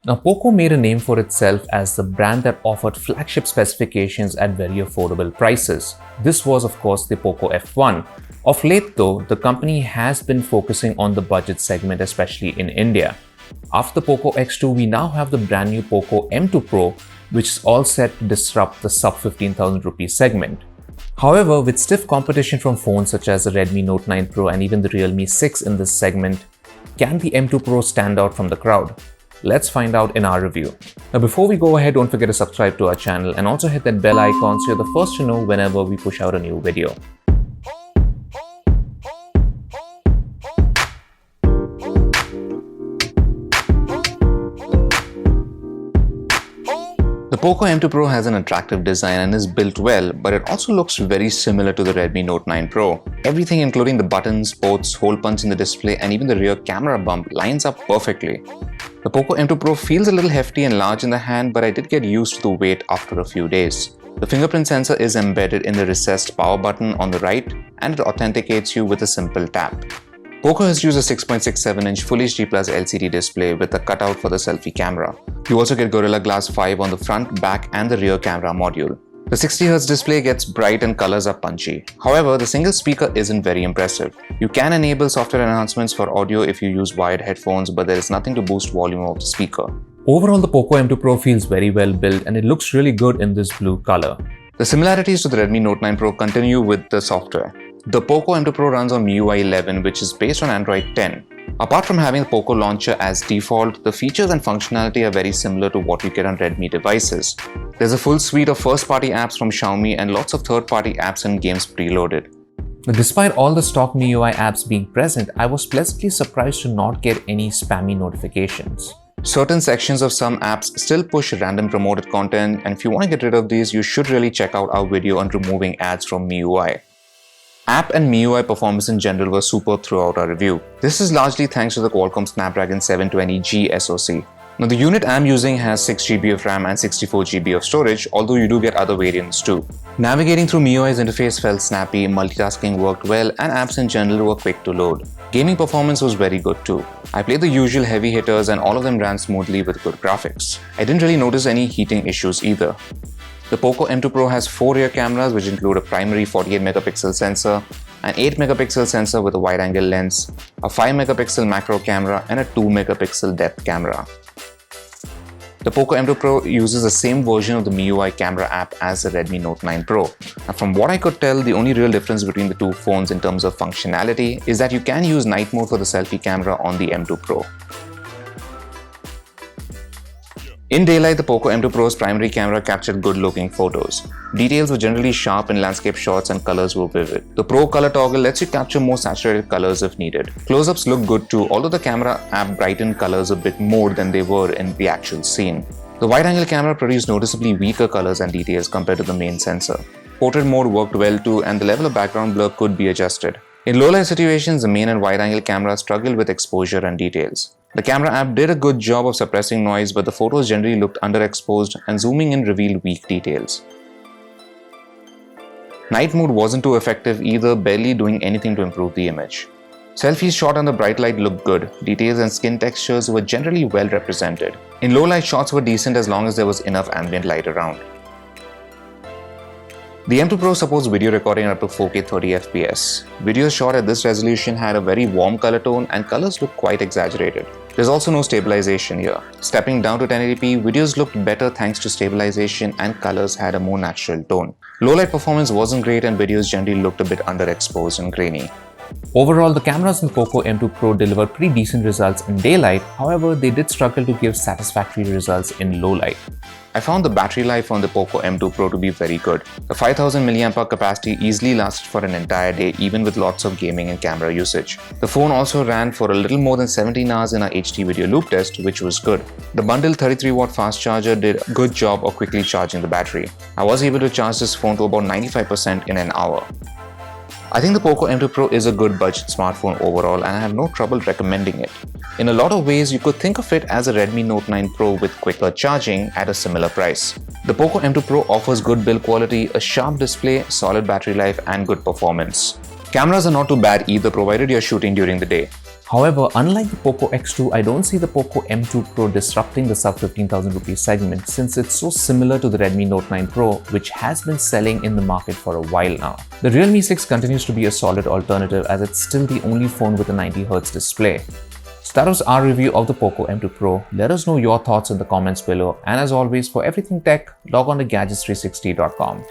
Now, Poco made a name for itself as the brand that offered flagship specifications at very affordable prices. This was, of course, the Poco F1. Of late, though, the company has been focusing on the budget segment, especially in India. After the Poco X2, we now have the brand new Poco M2 Pro, which is all set to disrupt the sub 15,000 rupee segment. However, with stiff competition from phones such as the Redmi Note 9 Pro and even the Realme 6 in this segment, can the M2 Pro stand out from the crowd? Let's find out in our review. Now, before we go ahead, don't forget to subscribe to our channel and also hit that bell icon so you're the first to know whenever we push out a new video. The Poco M2 Pro has an attractive design and is built well, but it also looks very similar to the Redmi Note 9 Pro. Everything including the buttons, ports, hole punch in the display and even the rear camera bump lines up perfectly. The Poco M2 Pro feels a little hefty and large in the hand, but I did get used to the weight after a few days. The fingerprint sensor is embedded in the recessed power button on the right and it authenticates you with a simple tap. Poco has used a 6.67-inch Full HD Plus LCD display with a cutout for the selfie camera. You also get Gorilla Glass 5 on the front, back and the rear camera module. The 60Hz display gets bright and colors are punchy. However, the single speaker isn't very impressive. You can enable software enhancements for audio if you use wired headphones, but there is nothing to boost volume of the speaker. Overall, the Poco M2 Pro feels very well built and it looks really good in this blue color. The similarities to the Redmi Note 9 Pro continue with the software. The Poco M2 Pro runs on MIUI 11, which is based on Android 10. Apart from having the Poco launcher as default, the features and functionality are very similar to what you get on Redmi devices. There's a full suite of first-party apps from Xiaomi and lots of third-party apps and games preloaded. But despite all the stock MIUI apps being present, I was pleasantly surprised to not get any spammy notifications. Certain sections of some apps still push random promoted content, and if you want to get rid of these, you should really check out our video on removing ads from MIUI. App and MIUI performance in general was superb throughout our review. This is largely thanks to the Qualcomm Snapdragon 720G SoC. Now the unit I'm using has 6GB of RAM and 64GB of storage, although you do get other variants too. Navigating through MIUI's interface felt snappy, multitasking worked well, and apps in general were quick to load. Gaming performance was very good too. I played the usual heavy hitters and all of them ran smoothly with good graphics. I didn't really notice any heating issues either. The Poco M2 Pro has 4 rear cameras which include a primary 48MP sensor, an 8MP sensor with a wide-angle lens, a 5MP macro camera and a 2MP depth camera. The Poco M2 Pro uses the same version of the MIUI camera app as the Redmi Note 9 Pro. And from what I could tell, the only real difference between the two phones in terms of functionality is that you can use night mode for the selfie camera on the M2 Pro. In daylight, the Poco M2 Pro's primary camera captured good-looking photos. Details were generally sharp in landscape shots and colors were vivid. The Pro color toggle lets you capture more saturated colors if needed. Close-ups look good too, although the camera app brightened colors a bit more than they were in the actual scene. The wide-angle camera produced noticeably weaker colors and details compared to the main sensor. Portrait mode worked well too, and the level of background blur could be adjusted. In low-light situations, the main and wide-angle cameras struggled with exposure and details. The camera app did a good job of suppressing noise, but the photos generally looked underexposed and zooming in revealed weak details. Night mode wasn't too effective either, barely doing anything to improve the image. Selfies shot under bright light looked good. Details and skin textures were generally well represented. In low light, shots were decent as long as there was enough ambient light around. The M2 Pro supports video recording up to 4K 30fps. Videos shot at this resolution had a very warm color tone and colors looked quite exaggerated. There's also no stabilization here. Stepping down to 1080p, videos looked better thanks to stabilization and colors had a more natural tone. Low light performance wasn't great and videos generally looked a bit underexposed and grainy. Overall, the cameras in Poco M2 Pro delivered pretty decent results in daylight, however, they did struggle to give satisfactory results in low light. I found the battery life on the Poco M2 Pro to be very good. The 5000 mAh capacity easily lasted for an entire day even with lots of gaming and camera usage. The phone also ran for a little more than 17 hours in our HD video loop test, which was good. The bundled 33W fast charger did a good job of quickly charging the battery. I was able to charge this phone to about 95% in an hour. I think the Poco M2 Pro is a good budget smartphone overall and I have no trouble recommending it. In a lot of ways, you could think of it as a Redmi Note 9 Pro with quicker charging at a similar price. The Poco M2 Pro offers good build quality, a sharp display, solid battery life and good performance. Cameras are not too bad either provided you're shooting during the day. However, unlike the Poco X2, I don't see the Poco M2 Pro disrupting the sub 15,000 rupee segment since it's so similar to the Redmi Note 9 Pro, which has been selling in the market for a while now. The Realme 6 continues to be a solid alternative as it's still the only phone with a 90Hz display. So that was our review of the Poco M2 Pro. Let us know your thoughts in the comments below, and as always, for everything tech, log on to gadgets360.com.